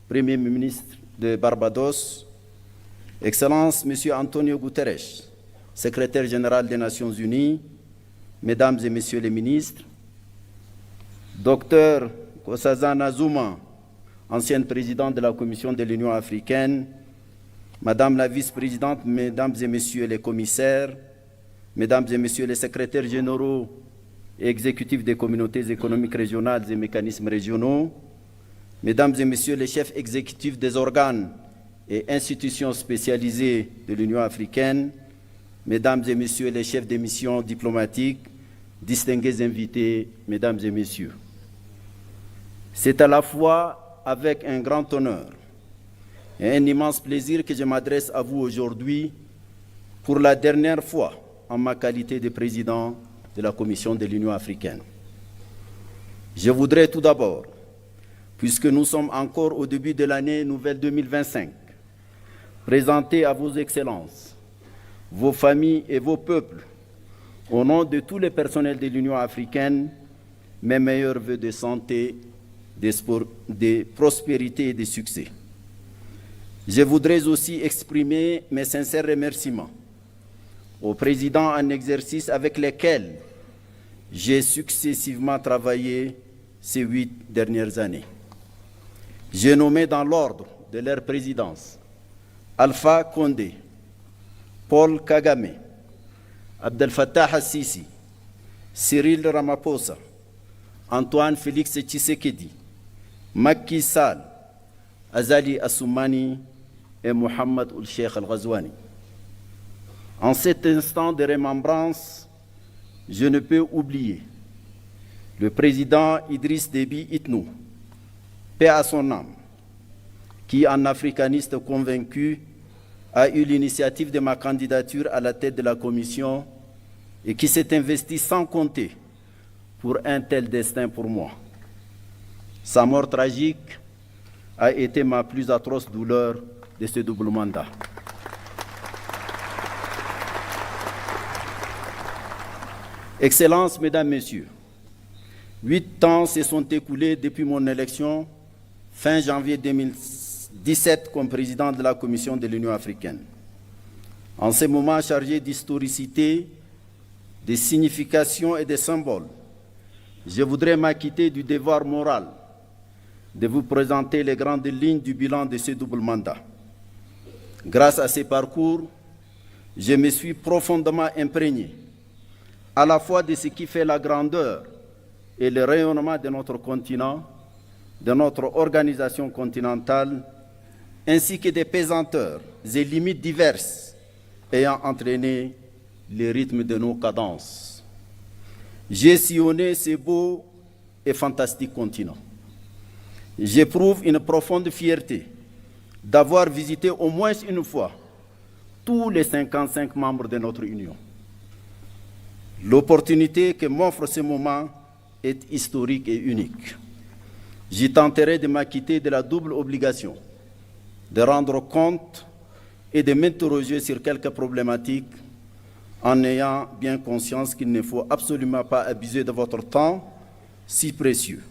Premier ministre de Barbados, Excellence M. Antonio Guterres, secrétaire général des Nations Unies, Mesdames et Messieurs les ministres, Dr Nkosazana Zuma, ancienne présidente de la Commission de l'Union africaine, Madame la vice-présidente, Mesdames et Messieurs les commissaires, Mesdames et Messieurs les secrétaires généraux et exécutifs des communautés économiques régionales et mécanismes régionaux, Mesdames et Messieurs les chefs exécutifs des organes et institutions spécialisées de l'Union africaine, Mesdames et Messieurs les chefs des missions diplomatiques, distingués invités, Mesdames et Messieurs. C'est à la fois avec un grand honneur et un immense plaisir que je m'adresse à vous aujourd'hui pour la dernière fois en ma qualité de président de la Commission de l'Union africaine. Je voudrais tout d'abord, puisque nous sommes encore au début de l'année nouvelle 2025, présenter à vos excellences, vos familles et vos peuples, au nom de tous les personnels de l'Union africaine, mes meilleurs vœux de santé, de prospérité et de succès. Je voudrais aussi exprimer mes sincères remerciements aux présidents en exercice avec lesquels j'ai successivement travaillé ces 8 dernières années. J'ai nommé dans l'ordre de leur présidence Alpha Condé, Paul Kagame, Abdel Fattah al-Sisi, Cyril Ramaphosa, Antoine Félix Tshisekedi, Macky Sall, Azali Assoumani et Mohamed Ould-Cheikh Al-Ghazouani. En cet instant de remembrance, je ne peux oublier le président Idriss Déby Itnou, paix à son âme, qui, en africaniste convaincu, a eu l'initiative de ma candidature à la tête de la Commission et qui s'est investi sans compter pour un tel destin pour moi. Sa mort tragique a été ma plus atroce douleur de ce double mandat. Excellences, Mesdames, Messieurs, 8 ans se sont écoulés depuis mon élection fin janvier 2017 comme président de la Commission de l'Union africaine. En ces moments chargés d'historicité, de signification et de symboles, je voudrais m'acquitter du devoir moral de vous présenter les grandes lignes du bilan de ce double mandat. Grâce à ces parcours, je me suis profondément imprégné à la fois de ce qui fait la grandeur et le rayonnement de notre continent, de notre organisation continentale, ainsi que des pesanteurs et limites diverses ayant entraîné le rythme de nos cadences. J'ai sillonné ce beau et fantastique continent. J'éprouve une profonde fierté d'avoir visité au moins une fois tous les 55 membres de notre Union. L'opportunité que m'offre ce moment est historique et unique. J'y tenterai de m'acquitter de la double obligation de rendre compte et de m'interroger sur quelques problématiques en ayant bien conscience qu'il ne faut absolument pas abuser de votre temps si précieux.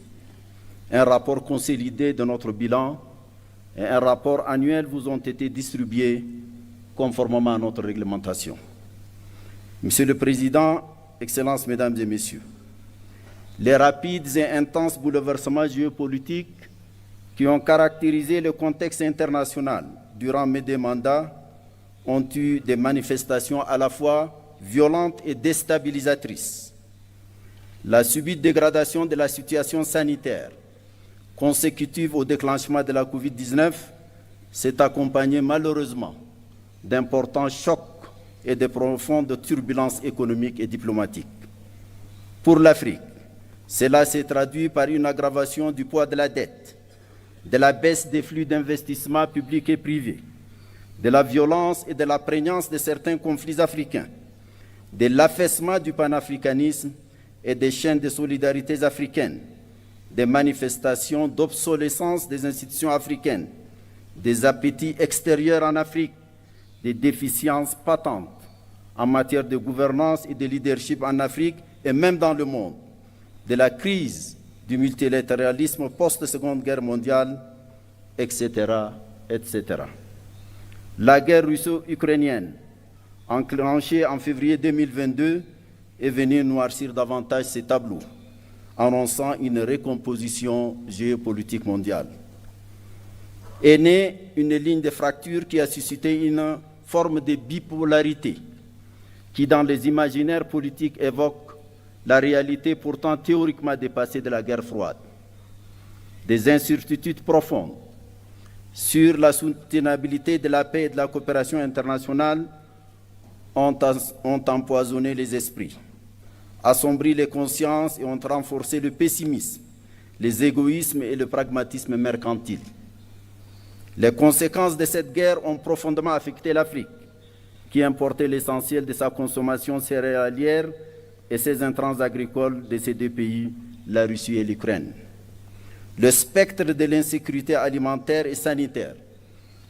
Un rapport consolidé de notre bilan et un rapport annuel vous ont été distribués conformément à notre réglementation. Monsieur le Président, Excellences, Mesdames et Messieurs, les rapides et intenses bouleversements géopolitiques qui ont caractérisé le contexte international durant mes 2 mandats ont eu des manifestations à la fois violentes et déstabilisatrices. La subite dégradation de la situation sanitaire consécutive au déclenchement de la Covid-19 s'est accompagnée malheureusement d'importants chocs et de profondes turbulences économiques et diplomatiques. Pour l'Afrique, cela s'est traduit par une aggravation du poids de la dette, de la baisse des flux d'investissements publics et privés, de la violence et de la prégnance de certains conflits africains, de l'affaissement du panafricanisme et des chaînes de solidarité africaines, des manifestations d'obsolescence des institutions africaines, des appétits extérieurs en Afrique, des déficiences patentes en matière de gouvernance et de leadership en Afrique et même dans le monde, de la crise du multilatéralisme post-Seconde Guerre mondiale etc., etc. La guerre russo-ukrainienne, enclenchée en février 2022, est venue noircir davantage ces tableaux, annonçant une recomposition géopolitique mondiale. Est née une ligne de fracture qui a suscité une forme de bipolarité qui, dans les imaginaires politiques, évoque la réalité pourtant théoriquement dépassée de la guerre froide. Des incertitudes profondes sur la soutenabilité de la paix et de la coopération internationale ont empoisonné les esprits, assombri les consciences et ont renforcé le pessimisme, les égoïsmes et le pragmatisme mercantile. Les conséquences de cette guerre ont profondément affecté l'Afrique, qui importait l'essentiel de sa consommation céréalière et ses intrants agricoles de ces deux pays, la Russie et l'Ukraine. Le spectre de l'insécurité alimentaire et sanitaire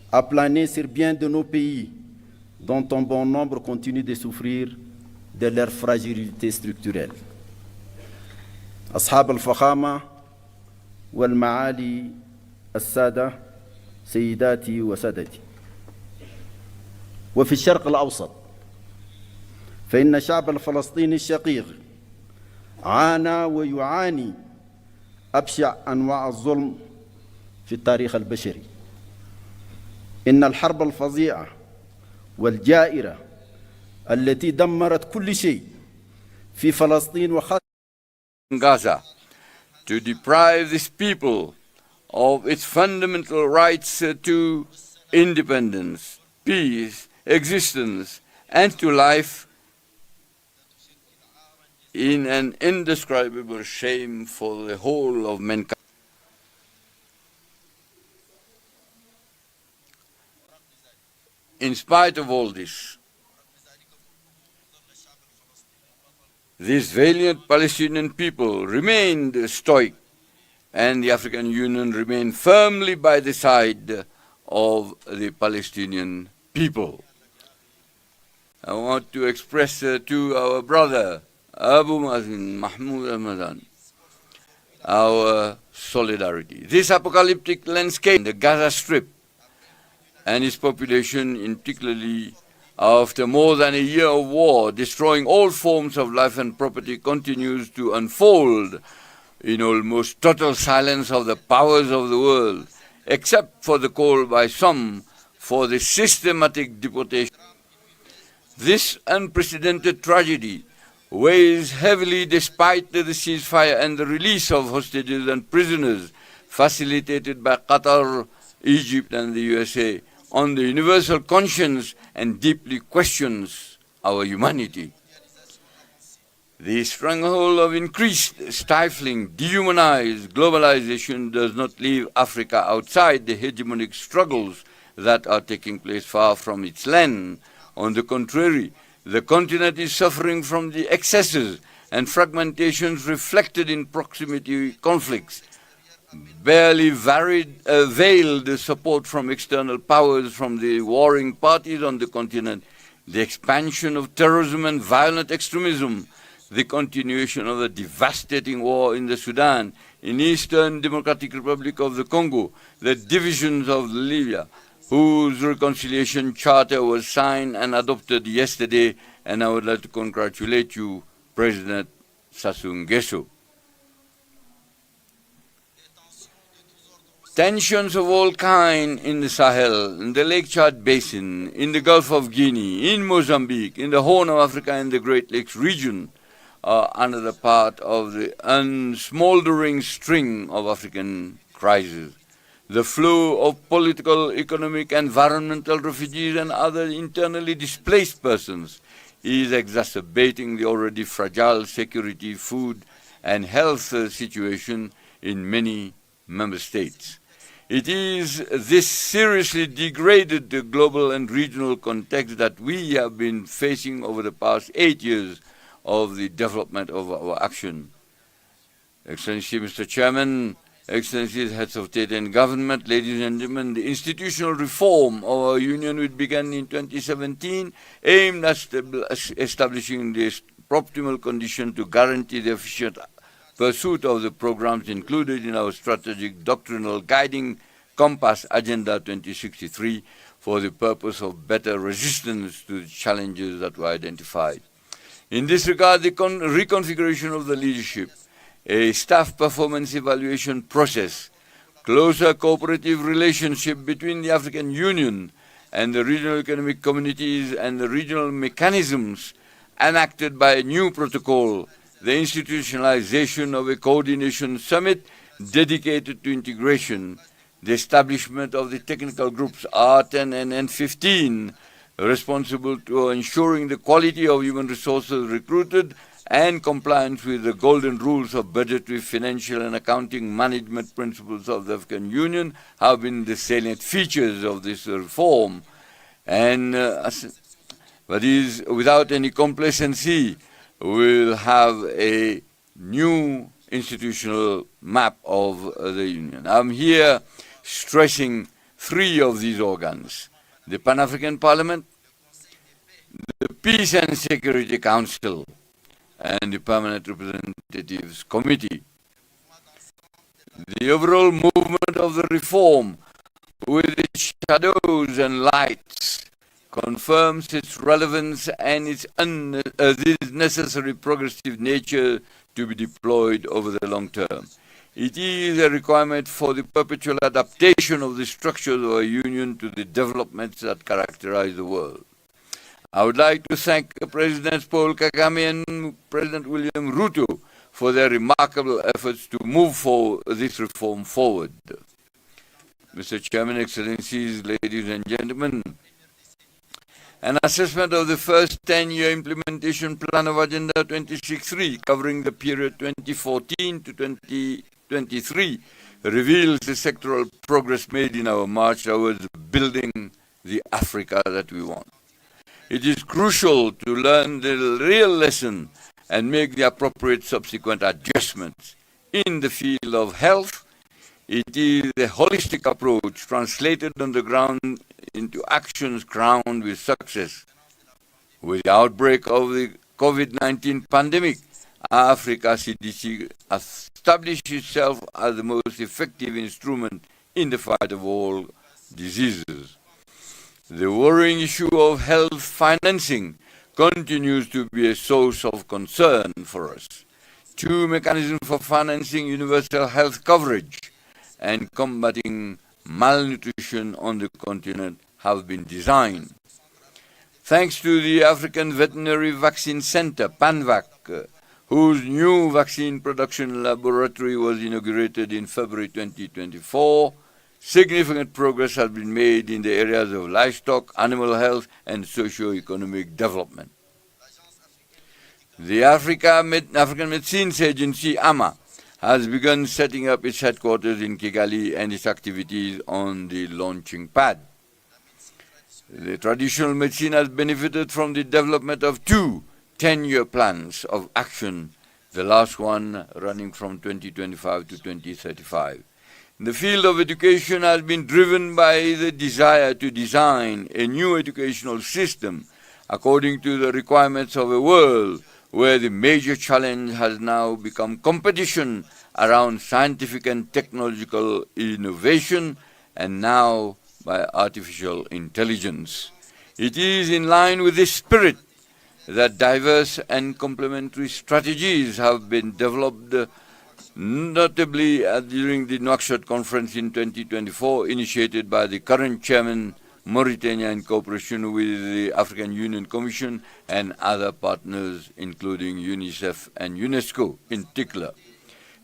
a plané sur bien de nos pays, dont un bon nombre continue de souffrir de leur fragilité structurelle. أصحاب الفخامة والمعالي السادة سيداتي وسادتي، وفي الشرق الأوسط فإن الشعب الفلسطيني الشقيق عانى ويعاني أبشع أنواع الظلم في التاريخ البشري. إن الحرب الفظيعة والجائرة التي دمرت كل شيء في فلسطين وخاصة Gaza to deprive this people of its fundamental rights to independence, peace, existence, and to life in an indescribable shame for the whole of mankind. In spite of all this, these valiant Palestinian people remained stoic, and the African Union remained firmly by the side of the Palestinian people. I want to express to our brother Abu Mazin Mahmoud Ramadan our solidarity. This apocalyptic landscape in the Gaza Strip and its population, in particularly after more than a year of war, destroying all forms of life and property, continues to unfold in almost total silence of the powers of the world, except for the call by some for the systematic deportation. This unprecedented tragedy weighs heavily despite the ceasefire and the release of hostages and prisoners facilitated by Qatar, Egypt and the USA on the universal conscience and deeply questions our humanity. The stronghold of increased, stifling, dehumanized globalization does not leave Africa outside the hegemonic struggles that are taking place far from its land. On the contrary, the continent is suffering from the excesses and fragmentations reflected in proximity conflicts, barely veiled support from external powers from the warring parties on the continent, the expansion of terrorism and violent extremism, the continuation of the devastating war in the Sudan, in Eastern Democratic Republic of the Congo, the divisions of Libya, whose reconciliation charter was signed and adopted yesterday, and I would like to congratulate you, President Sassou Nguesso. Tensions of all kinds in the Sahel, in the Lake Chad Basin, in the Gulf of Guinea, in Mozambique, in the Horn of Africa and the Great Lakes region are another part of the unsmoldering string of African crises. The flow of political, economic, environmental refugees and other internally displaced persons is exacerbating the already fragile security, food, and health situation in many member states. It is this seriously degraded global and regional context that we have been facing over the past 8 years of the development of our action. Excellency Mr. Chairman, Excellencies, Heads of State and Government, ladies and gentlemen, the institutional reform of our Union, which began in 2017, aimed at establishing the optimal condition to guarantee the efficient pursuit of the programs included in our strategic doctrinal guiding Compass Agenda 2063 for the purpose of better resistance to the challenges that were identified. In this regard, the reconfiguration of the leadership, a staff performance evaluation process, closer cooperative relationship between the African Union and the regional economic communities and the regional mechanisms enacted by a new protocol, the institutionalization of a coordination summit dedicated to integration, the establishment of the technical groups R10 and N15, responsible to ensuring the quality of human resources recruited and compliance with the golden rules of budgetary, financial and accounting management principles of the African Union have been the salient features of this reform. And but is without any complacency, we'll have a new institutional map of the Union. I'm here stressing three of these organs: the Pan-African Parliament, the Peace and Security Council, and the Permanent Representatives Committee. The overall movement of the reform, with its shadows and lights, confirms its relevance and its necessary progressive nature to be deployed over the long term. It is a requirement for the perpetual adaptation of the structures of our union to the developments that characterize the world. I would like to thank President Paul Kagame and President William Ruto for their remarkable efforts to move this reform forward. Mr. Chairman, Excellencies, ladies and gentlemen, an assessment of the first 10-year implementation plan of Agenda 2063, covering the period 2014 to 2023, reveals the sectoral progress made in our march towards building the Africa that we want. It is crucial to learn the real lesson and make the appropriate subsequent adjustments. In the field of health, it is a holistic approach translated on the ground into actions crowned with success. With the outbreak of the COVID-19 pandemic, Africa CDC established itself as the most effective instrument in the fight of all diseases. The worrying issue of health financing continues to be a source of concern for us. Two mechanisms for financing universal health coverage and combating malnutrition on the continent have been designed. Thanks to the African Veterinary Vaccine Center, PANVAC, whose new vaccine production laboratory was inaugurated in February 2024, significant progress has been made in the areas of livestock, animal health, and socio-economic development. The African Medicines Agency, AMA, has begun setting up its headquarters in Kigali and its activities on the launching pad. The traditional medicine has benefited from the development of two 10-year plans of action, the last one running from 2025 to 2035. The field of education has been driven by the desire to design a new educational system according to the requirements of a world where the major challenge has now become competition around scientific and technological innovation, and now by artificial intelligence. It is in line with this spirit that diverse and complementary strategies have been developed, notably during the Nouakchott conference in 2024, initiated by the current chairman, Mauritania, in cooperation with the African Union Commission and other partners, including UNICEF and UNESCO in particular.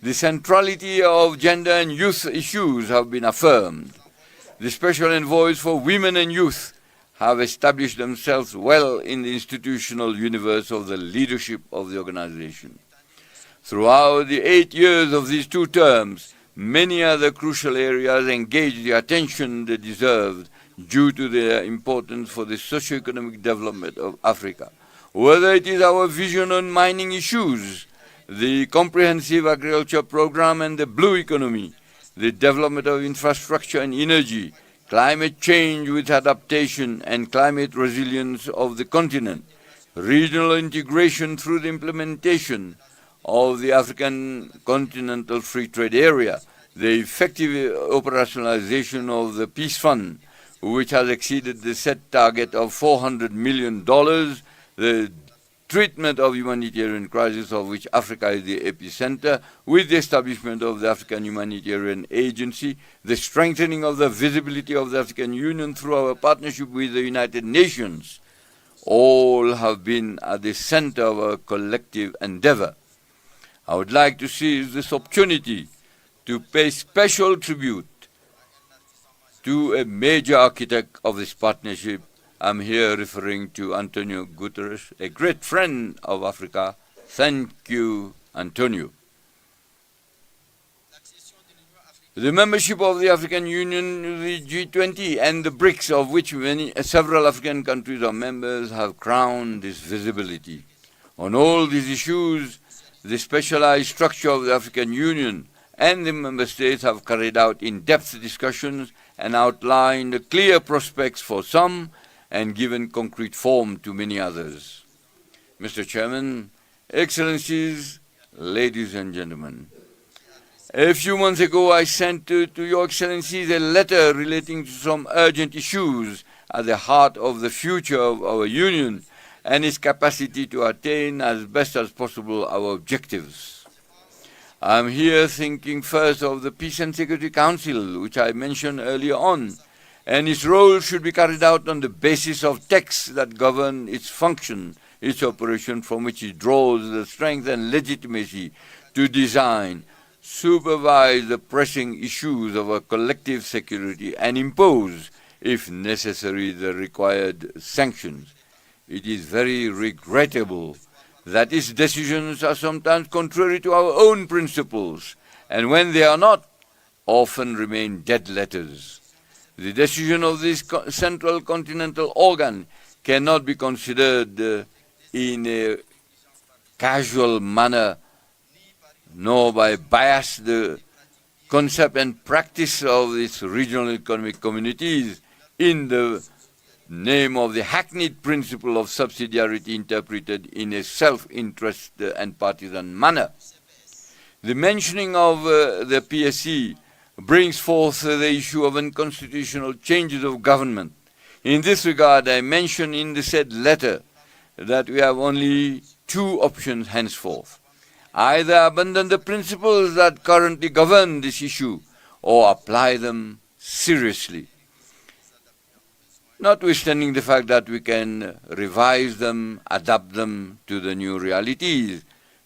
The centrality of gender and youth issues have been affirmed. The special envoys for women and youth have established themselves well in the institutional universe of the leadership of the organization. Throughout the 8 years of these two terms, many other crucial areas engaged the attention they deserved due to their importance for the socio-economic development of Africa. Whether it is our vision on mining issues, the comprehensive agriculture program and the blue economy, the development of infrastructure and energy, climate change with adaptation and climate resilience of the continent, regional integration through the implementation of the African Continental Free Trade Area, the effective operationalization of the Peace Fund, which has exceeded the set target of $400 million, the treatment of humanitarian crisis of which Africa is the epicenter, with the establishment of the African Humanitarian Agency, the strengthening of the visibility of the African Union through our partnership with the United Nations, all have been at the center of our collective endeavor. I would like to seize this opportunity to pay special tribute to a major architect of this partnership. I'm here referring to Antonio Guterres, a great friend of Africa. Thank you, Antonio. The membership of the African Union, the G20, and the BRICS, of which several African countries are members, have crowned this visibility. On all these issues, the specialized structure of the African Union and the member states have carried out in-depth discussions and outlined clear prospects for some and given concrete form to many others. Mr. Chairman, Excellencies, ladies and gentlemen, a few months ago I sent to Your Excellencies a letter relating to some urgent issues at the heart of the future of our Union and its capacity to attain as best as possible our objectives. I'm here thinking first of the Peace and Security Council, which I mentioned earlier on, and its role should be carried out on the basis of texts that govern its function, its operation, from which it draws the strength and legitimacy to design, supervise the pressing issues of our collective security, and impose, if necessary, the required sanctions. It is very regrettable that its decisions are sometimes contrary to our own principles, and when they are not, often remain dead letters. The decision of this central continental organ cannot be considered in a casual manner, nor by bias the concept and practice of these regional economic communities in the name of the hackneyed principle of subsidiarity interpreted in a self-interest and partisan manner. The mentioning of the PSC brings forth the issue of unconstitutional changes of government. In this regard, I mention in the said letter that we have only two options henceforth: either abandon the principles that currently govern this issue or apply them seriously. Notwithstanding the fact that we can revise them, adapt them to the new realities,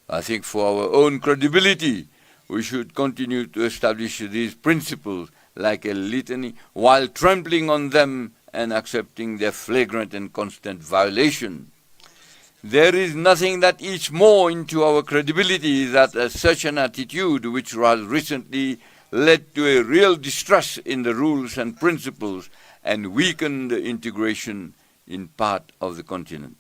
I think for our own credibility, we should continue to establish these principles like a litany while trampling on them and accepting their flagrant and constant violation. There is nothing that eats more into our credibility than such an attitude, which has recently led to a real distrust in the rules and principles and weakened integration in part of the continent.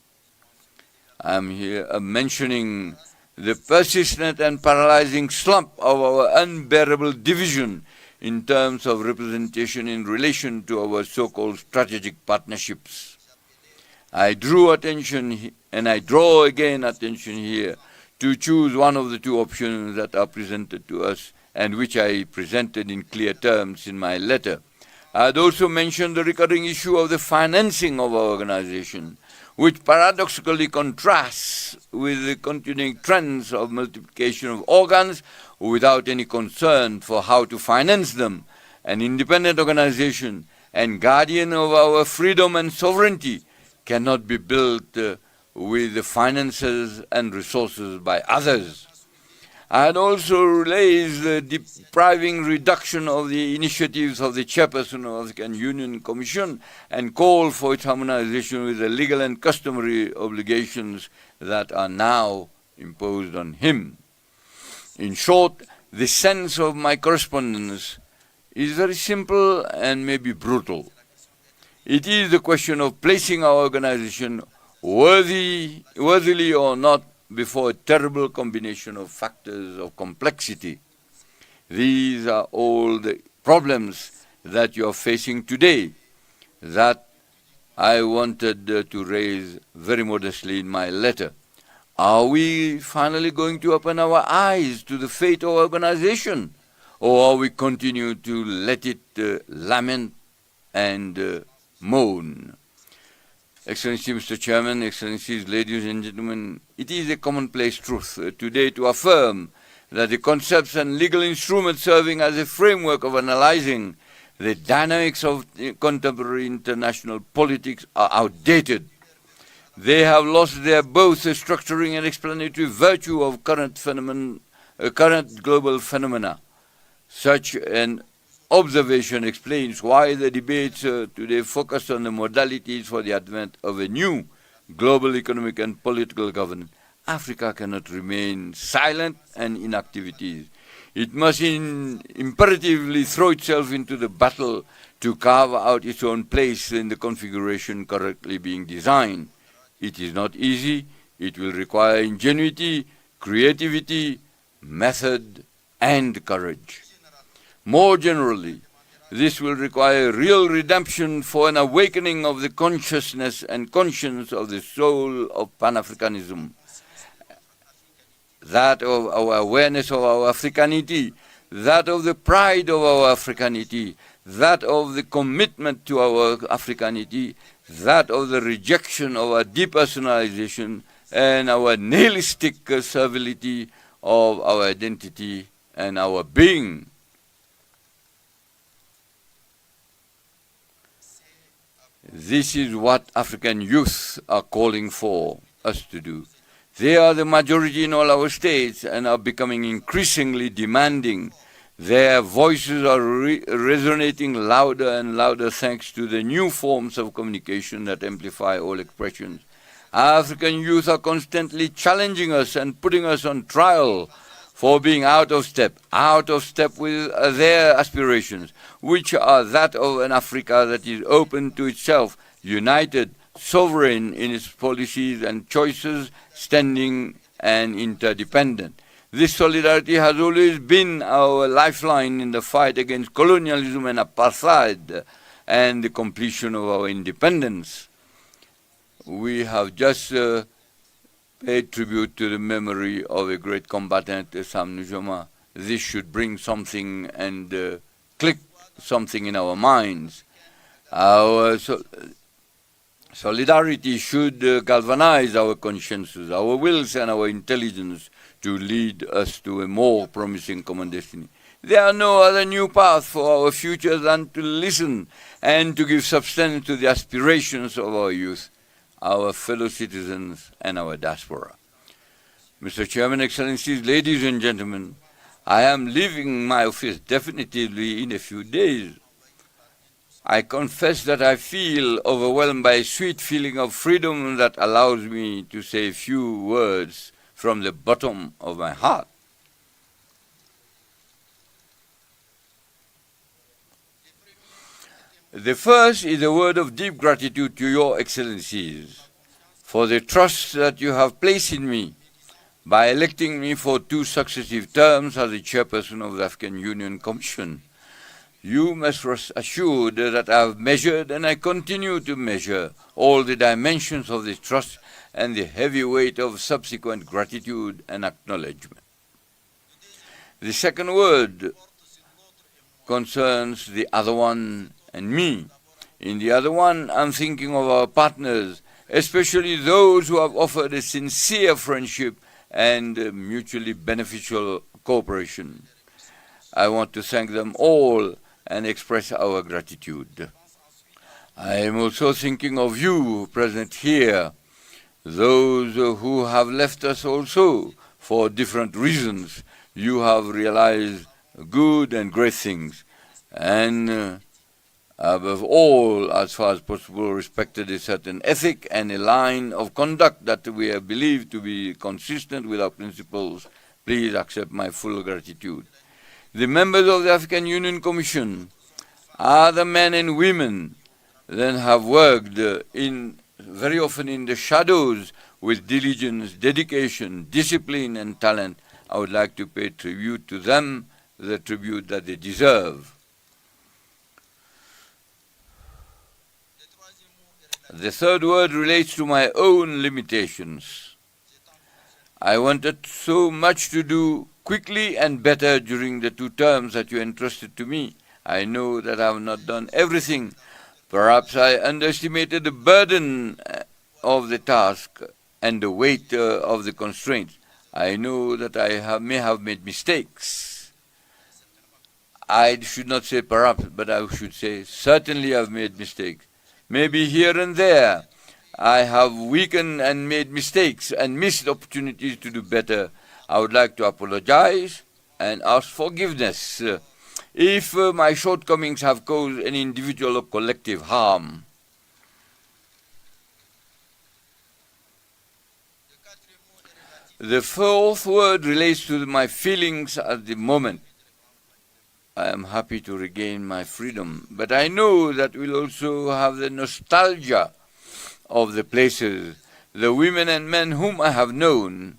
I'm here mentioning the persistent and paralyzing slump of our unbearable division in terms of representation in relation to our so-called strategic partnerships. I drew attention, and I draw again attention here, to choose one of the two options that are presented to us and which I presented in clear terms in my letter. I had also mentioned the recurring issue of the financing of our organization, which paradoxically contrasts with the continuing trends of multiplication of organs without any concern for how to finance them. An independent organization and guardian of our freedom and sovereignty cannot be built with the finances and resources by others. I had also raised the depriving reduction of the initiatives of the chairperson of the African Union Commission and called for its harmonization with the legal and customary obligations that are now imposed on him. In short, the sense of my correspondence is very simple and maybe brutal. It is the question of placing our organization worthily or not before a terrible combination of factors of complexity. These are all the problems that you are facing today that I wanted to raise very modestly in my letter. Are we finally going to open our eyes to the fate of our organization? or we continue to let it lament and moan. Excellency Mr. Chairman, Excellencies, ladies and gentlemen, it is a commonplace truth today to affirm that the concepts and legal instruments serving as a framework of analyzing the dynamics of contemporary international politics are outdated. They have lost their both structuring and explanatory virtue of current global phenomena. Such an observation explains why the debates today focus on the modalities for the advent of a new global economic and political governance. Africa cannot remain silent and inactivities. It must imperatively throw itself into the battle to carve out its own place in the configuration currently being designed. It is not easy. It will require ingenuity, creativity, method, and courage. More generally, this will require real redemption for an awakening of the consciousness and conscience of the soul of Pan-Africanism, that of our awareness of our Africanity, that of the pride of our Africanity, that of the commitment to our Africanity, that of the rejection of our depersonalization and our nihilistic servility of our identity and our being. This is what African youth are calling for us to do. They are the majority in all our states and are becoming increasingly demanding. Their voices are resonating louder and louder thanks to the new forms of communication that amplify all expressions. African youth are constantly challenging us and putting us on trial for being out of step with their aspirations, which are that of an Africa that is open to itself, united, sovereign in its policies and choices, standing and interdependent. This solidarity has always been our lifeline in the fight against colonialism and apartheid and the completion of our independence. We have just paid tribute to the memory of a great combatant, Sam Nujoma. This should bring something and click something in our minds. Our solidarity should galvanize our consciences, our wills and our intelligence to lead us to a more promising common destiny. There are no other new path for our future than to listen and to give substance to the aspirations of our youth, our fellow citizens and our diaspora. Mr. Chairman, Excellencies, ladies and gentlemen, I am leaving my office definitively in a few days. I confess that I feel overwhelmed by a sweet feeling of freedom that allows me to say a few words from the bottom of my heart. The first is a word of deep gratitude to your Excellencies for the trust that you have placed in me by electing me for 2 successive terms as the chairperson of the African Union Commission. You must rest assured that I have measured and I continue to measure all the dimensions of this trust and the heavy weight of subsequent gratitude and acknowledgement. The second word concerns the other one and me. In the other one, I'm thinking of our partners, especially those who have offered a sincere friendship and mutually beneficial cooperation. I want to thank them all and express our gratitude. I am also thinking of you present here, those who have left us also for different reasons. You have realized good and great things, and above all, as far as possible, respected a certain ethic and a line of conduct that we have believed to be consistent with our principles. Please accept my full gratitude. The members of the African Union Commission are the men and women that have worked very often in the shadows with diligence, dedication, discipline, and talent. I would like to pay tribute to them, the tribute that they deserve. The third word relates to my own limitations. I wanted so much to do quickly and better during the 2 terms that you entrusted to me. I know that I have not done everything. Perhaps I underestimated the burden of the task and the weight of the constraints. I know that I may have made mistakes. I should not say perhaps, but I should say certainly I've made mistakes. Maybe here and there I have weakened and made mistakes and missed opportunities to do better. I would like to apologize and ask forgiveness if my shortcomings have caused any individual or collective harm. The 4th word relates to my feelings at the moment. I am happy to regain my freedom, but I know that we'll also have the nostalgia of the places, the women and men whom I have known.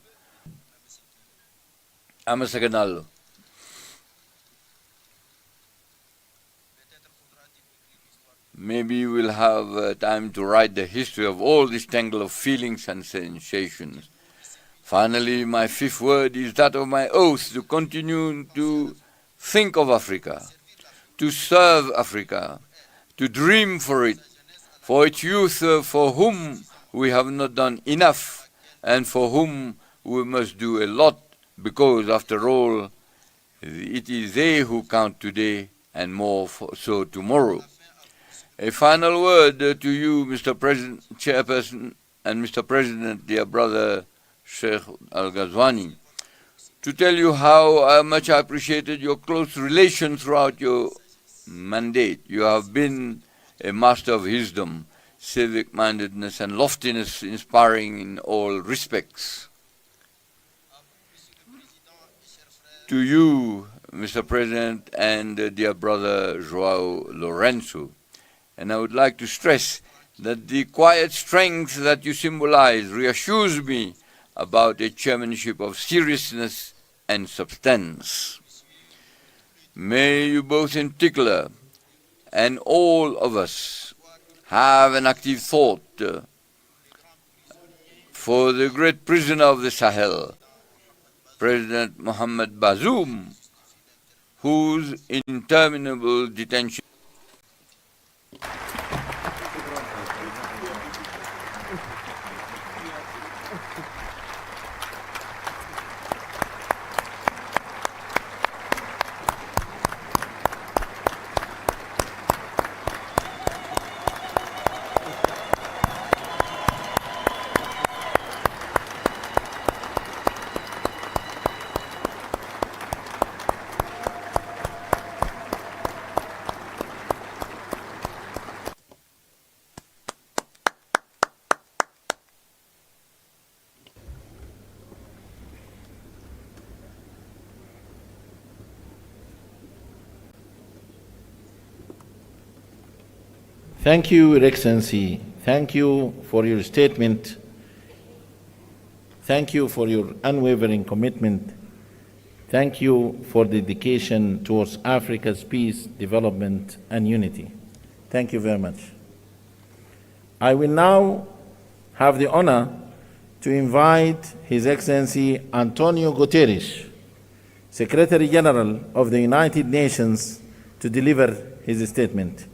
Amasaganalo. Maybe we'll have time to write the history of all this tangle of feelings and sensations. Finally, my 5th word is that of my oath to continue to think of Africa, to serve Africa, to dream for its youth for whom we have not done enough and for whom we must do a lot, because after all, it is they who count today and more so tomorrow. A final word to you, Mr. President, Chairperson, and Mr. President, dear brother Sheikh Al-Ghazwani, to tell you how much I appreciated your close relation throughout your mandate. You have been a master of wisdom, civic-mindedness, and loftiness, inspiring in all respects. To you, Mr. President, and dear brother Joao Lorenzo, and I would like to stress that the quiet strength that you symbolize reassures me about a chairmanship of seriousness and substance. May you both in particular, and all of us, have an active thought for the great prisoner of the Sahel, President Mohamed Bazoum, whose interminable detention Thank you, Your Excellency. Thank you for your statement. Thank you for your unwavering commitment. Thank you for dedication towards Africa's peace, development, and unity. Thank you very much. I will now have the honor to invite His Excellency Antonio Guterres, Secretary General of the United Nations, to deliver his statement.